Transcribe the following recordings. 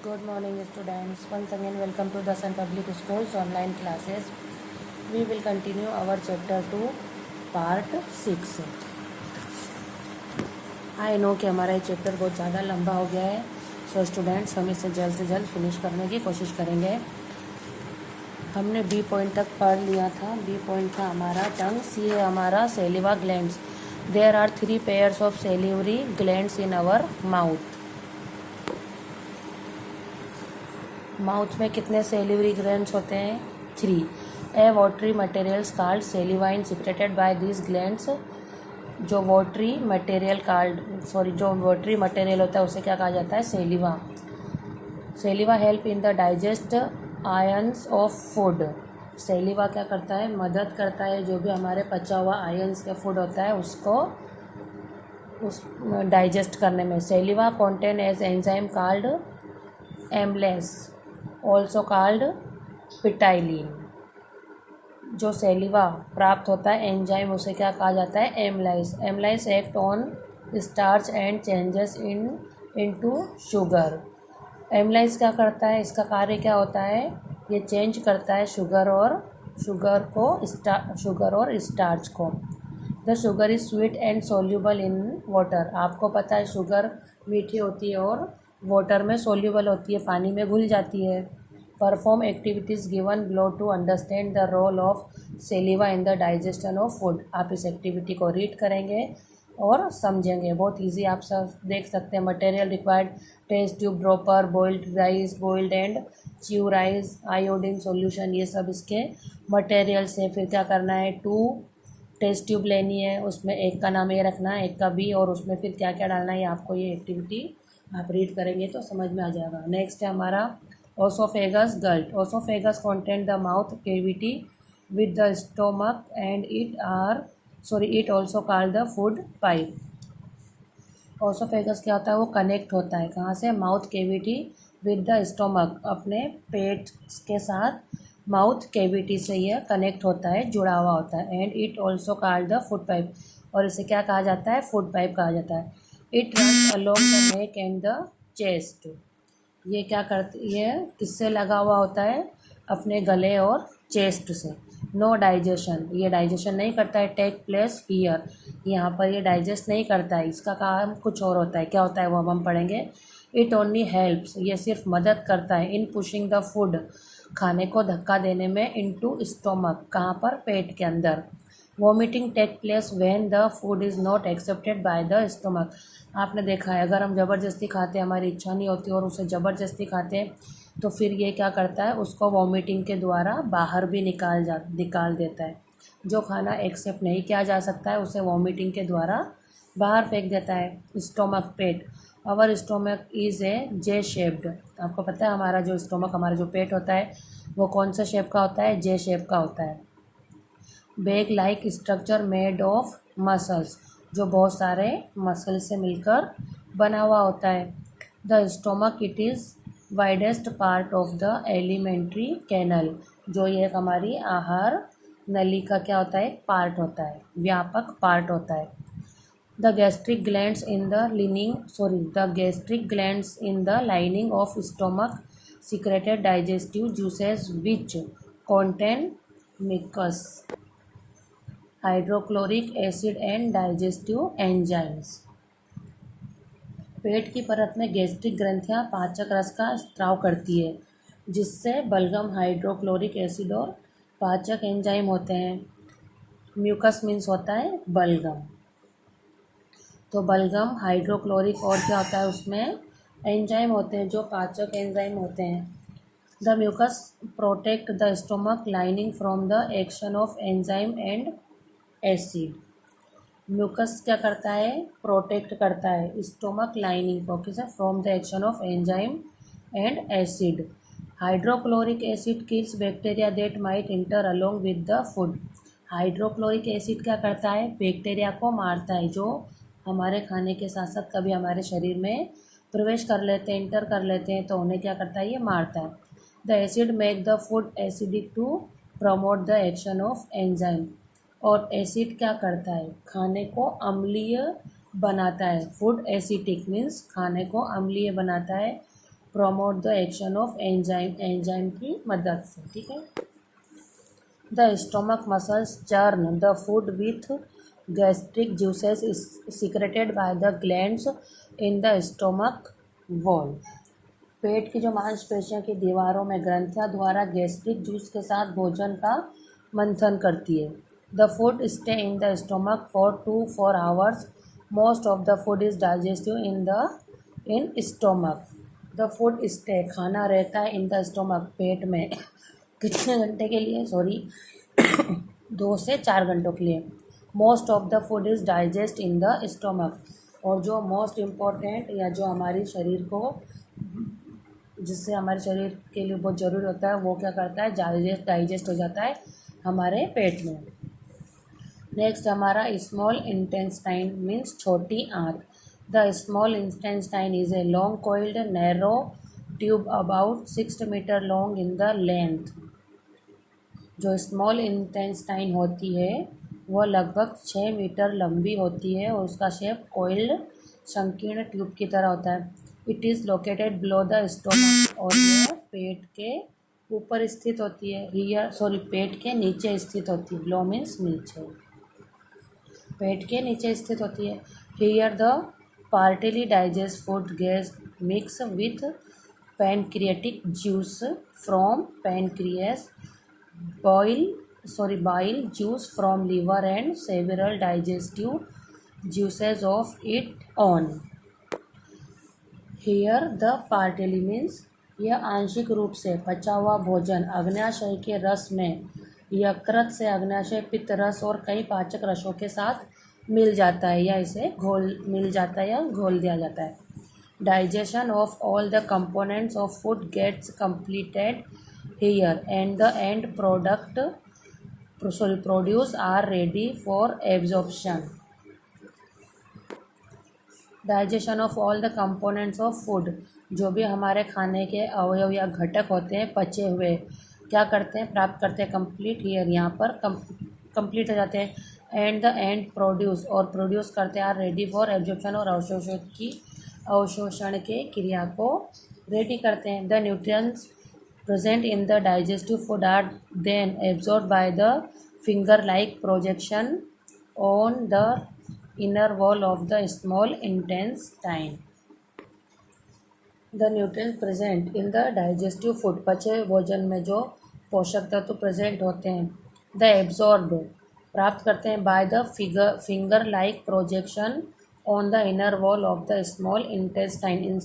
Good morning, students. Once again, welcome to the Sun Public Schools online classes. We will continue our chapter 2, part 6. I know कि हमारा ये chapter बहुत ज़्यादा लंबा हो गया है, सो स्टूडेंट्स हम इसे जल्द से जल्द फिनिश करने की कोशिश करेंगे। हमने बी पॉइंट तक पढ़ लिया था। बी पॉइंट था हमारा टंग, सी है हमारा saliva glands. There are 3 pairs of salivary glands in our mouth. Mouth में कितने सेलिवरी ग्लैंड्स होते हैं? 3। A watery materials called saliva secreted by this glands. जो वाटरी मटेरियल होता है उसे क्या कहा जाता है? Saliva. Saliva help in the digestion of food. Saliva क्या करता है? मदद करता है जो भी हमारे पचा हुआ आयंस का फूड होता है उसको उस डाइजेस्ट करने में। Saliva contain as enzyme called amylase, also called ptyalin. जो सेलिवा प्राप्त होता है एंजाइम उसे क्या कहा जाता है? Amylase. Amylase act on starch and changes into sugar. Amylase क्या करता है? इसका कार्य क्या होता है? ये चेंज करता है शुगर और स्टार्च को। The sugar is sweet and soluble in water. आपको पता है शुगर मीठी होती है और वाटर में सोल्यूबल होती है, पानी में घुल जाती है। Perform activities given below to understand the role of saliva in the digestion of food. आप इस एक्टिविटी को रीड करेंगे और समझेंगे। बहुत इजी, आप सब देख सकते हैं। Material required: test tube, dropper, boiled rice, boiled and chew rice, iodine solution, ये सब इसके मटेरियल्स हैं। फिर क्या करना है? 2 टेस्ट ट्यूब लेनी है, उसमें एक का नाम ये रखना है, एक का बी, और उसमें फिर क्या क्या डालना है आपको ये एक्टिविटी आप रीड करेंगे तो समझ में आ जाएगा। नेक्स्ट है हमारा oesophagus gullet. Oesophagus connect the mouth cavity with the stomach and it also called the food pipe. Oesophagus क्या होता है? वो कनेक्ट होता है कहाँ से? Mouth cavity with the stomach, अपने पेट के साथ माउथ कैविटी से यह कनेक्ट होता है, जुड़ा हुआ होता है। And it also called the food pipe, और इसे क्या कहा जाता है? फूड पाइप कहा जाता है। It run along the neck and the chest. ये क्या करती है? किससे लगा हुआ होता है? अपने गले और चेस्ट से। नो डाइजेशन, ये डाइजेशन नहीं करता है। टेक प्लेस हियर, यहाँ पर ये डाइजेस्ट नहीं करता है, इसका काम कुछ और होता है। क्या होता है वो अब हम पढ़ेंगे। इट ओनली हेल्प्स, ये सिर्फ मदद करता है। इन पुशिंग द फूड, खाने को धक्का देने में। इनटू स्टोमक, कहाँ पर? पेट के अंदर। Vomiting take place when the food is not accepted by the stomach. आपने देखा है अगर हम ज़बरदस्ती खाते हैं, हमारी इच्छा नहीं होती और उसे ज़बरदस्ती खाते हैं तो फिर ये क्या करता है? उसको वॉमिटिंग के द्वारा बाहर भी निकाल देता है। जो खाना एक्सेप्ट नहीं किया जा सकता है उसे वॉमिटिंग के द्वारा बाहर फेंक देता है। स्टोमक, पेट। Our stomach is a J shaped. आपको पता है हमारा जो स्टोमक, हमारा जो पेट होता है वो कौन सा शेप का होता है? जे शेप का होता है। Bag like structure made of muscles, जो बहुत सारे मसल से मिलकर बना हुआ होता है। The stomach it is widest part of the alimentary canal, जो ये हमारी आहार नली का क्या होता है? पार्ट होता है, व्यापक पार्ट होता है। The gastric glands in the lining of stomach secreted digestive juices which contain mucus, hydrochloric acid and digestive enzymes. पेट की परत में गैस्ट्रिक ग्रंथियां पाचक रस का स्त्राव करती है, जिससे बलगम, हाइड्रोक्लोरिक एसिड और पाचक एंजाइम होते हैं। म्यूकस मीन्स होता है बलगम। तो बलगम, हाइड्रोक्लोरिक और क्या होता है उसमें? एंजाइम होते हैं जो पाचक एंजाइम होते हैं। The mucus protect the stomach lining from the action of enzyme and acid. Mucus क्या करता है? प्रोटेक्ट करता है स्टोमक लाइनिंग को, किसे? From the action of enzyme and acid. Hydrochloric acid kills bacteria that might inter along with the food. Hydrochloric acid क्या करता है? बैक्टीरिया को मारता है जो हमारे खाने के साथ साथ कभी हमारे शरीर में प्रवेश कर लेते हैं, इंटर कर लेते हैं, तो उन्हें क्या करता है? ये मारता है। The acid make the food acidic to promote the action of enzyme. और एसिड क्या करता है? खाने को अम्लीय बनाता है। फूड एसिटिक मीन्स खाने को अम्लीय बनाता है। Promote the action of enzyme की मदद से, ठीक है। The stomach muscles churn the food with gastric juices secreted by the glands in the stomach wall. पेट की जो मांसपेशियों की दीवारों में ग्रंथियां द्वारा गैस्ट्रिक जूस के साथ भोजन का मंथन करती है। The food stay in the stomach for 2-4 hours. Most of the food is digestive in stomach. The food stay खाना रहता है इन द स्टोमक पेट में कितने घंटे के लिए, सॉरी 2 से 4 घंटों के लिए। Most of the food is digest in the stomach. और जो मोस्ट इम्पॉर्टेंट या जो हमारी शरीर को, जिससे हमारे शरीर के लिए बहुत ज़रूरी होता है, वो क्या करता है, डाइजेस्ट हो जाता है हमारे पेट में। नेक्स्ट हमारा स्मॉल इंटेस्टाइन मीन्स छोटी आंत। The small intestine is a long coiled narrow tube about 6 metre long in the length. जो स्मॉल इंटेस्टाइन होती है वह लगभग 6 मीटर लंबी होती है और उसका शेप कोइल्ड संकीर्ण ट्यूब की तरह होता है। It is located below the stomach. और यह पेट के ऊपर स्थित होती है, पेट के नीचे स्थित होती है। बिलो मीन्स नीचे, पेट के नीचे स्थित होती है। Here the partially digest food gets mix with pancreatic juice from pancreas, bile juice from liver and several digestive juices of its own. Here the partly means यह आंशिक रूप से पचा हुआ भोजन अग्न्याशय के रस में, यकृत से अग्न्याशय पित्त रस और कई पाचक रसों के साथ मिल जाता है या इसे मिल जाता है या घोल दिया जाता है। Digestion of all the components of food gets completed here and the end produce are ready for absorption. Digestion of all the components of food, जो भी हमारे खाने के अवयव या घटक होते हैं पचे हुए, क्या करते हैं, प्राप्त करते हैं कंप्लीट हियर, यहाँ पर कंप्लीट हो जाते हैं। एंड द एंड प्रोड्यूस, और प्रोड्यूस करते हैं रेडी फॉर एब्जॉर्प्शन, और अवशोषण के क्रिया को रेडी करते हैं। The nutrients present in the digestive food are then absorbed by the finger-like projection on the inner wall of the small intestine. The nutrients present in the digestive food, पचे भोजन में जो पोषक तत्व प्रेजेंट होते हैं, the absorbed प्राप्त करते हैं by the finger-like projection on the inner wall of the small intestine,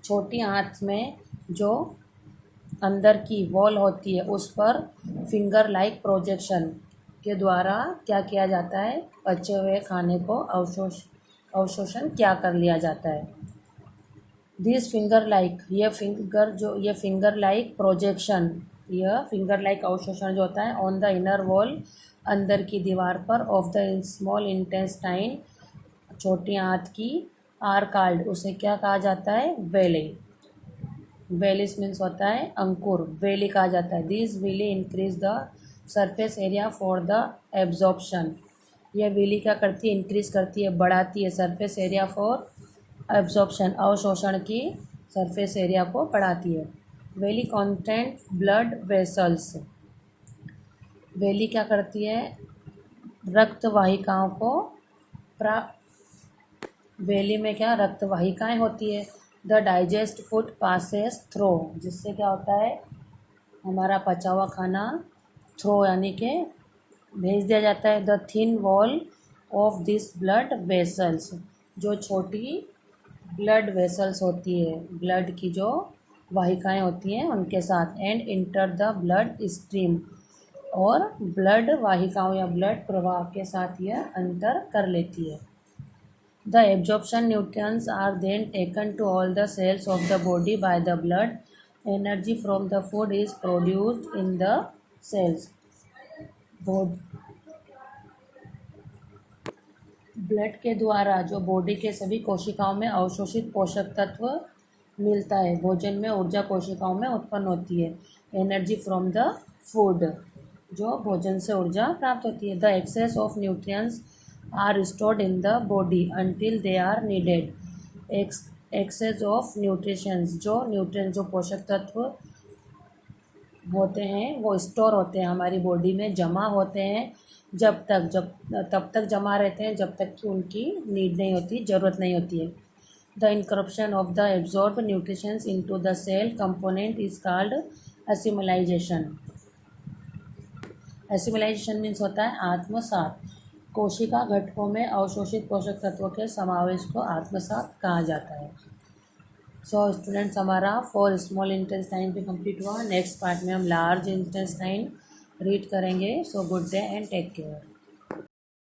छोटी आंत में जो अंदर की वॉल होती है उस पर फिंगर लाइक प्रोजेक्शन के द्वारा क्या किया जाता है, पचे हुए खाने को अवशोषण क्या कर लिया जाता है। दिस फिंगर लाइक, ये फिंगर लाइक प्रोजेक्शन, यह फिंगर लाइक अवशोषण जो होता है ऑन द इनर वॉल, अंदर की दीवार पर, ऑफ द स्मॉल इंटेस्टाइन, छोटी आंत की, आर कॉल्ड, उसे क्या कहा जाता है, वेले। वेलिस मीन्स होता है अंकुर, वेली कहा जाता है। This villi increase the surface area for the absorption, यह विली क्या करती है, इंक्रीज करती है, बढ़ाती है सरफेस एरिया फॉर एब्जॉर्प्शन, अवशोषण की सरफेस एरिया को बढ़ाती है। वेली कंटेंट ब्लड वेसल्स, वेली क्या करती है, रक्त वाहिकाओं को वेली में क्या रक्त वाहिकाएँ होती है। The digest food passes through, जिससे क्या होता है, हमारा पचा हुआ खाना थ्रो यानी कि भेज दिया जाता है। The thin wall of this blood vessels, जो छोटी ब्लड वेसल्स होती है, ब्लड की जो वाहिकाएं होती हैं उनके साथ, and enter the blood stream, और ब्लड वाहिकाओं या ब्लड प्रवाह के साथ यह अंतर कर लेती है। The absorption nutrients are then taken to all the cells of the body by the blood. Energy from the food is produced in the cells. Blood के द्वारा जो बॉडी के सभी कोशिकाओं में अवशोषित पोषक तत्व मिलता है, भोजन में ऊर्जा कोशिकाओं में उत्पन्न होती है। एनर्जी फ्रॉम द फूड, जो भोजन से ऊर्जा प्राप्त होती है। The excess of nutrients are stored in the body until they are needed. Excess of nutritions, जो पोषक तत्व होते हैं वो स्टोर होते हैं हमारी बॉडी में, जमा होते हैं तब तक जमा रहते हैं जब तक कि उनकी नीड नहीं होती, ज़रूरत नहीं होती है। The incorporation of the absorb nutrients into the cell component is called assimilation. Assimilation means होता है आत्मसात। कोशिका घटकों में अवशोषित पोषक तत्वों के समावेश को आत्मसात कहा जाता है। सो स्टूडेंट्स, हमारा 4 स्मॉल इंटेस्टाइन भी कंप्लीट हुआ। नेक्स्ट पार्ट में हम लार्ज इंटेस्टाइन रीड करेंगे। So good day and take care.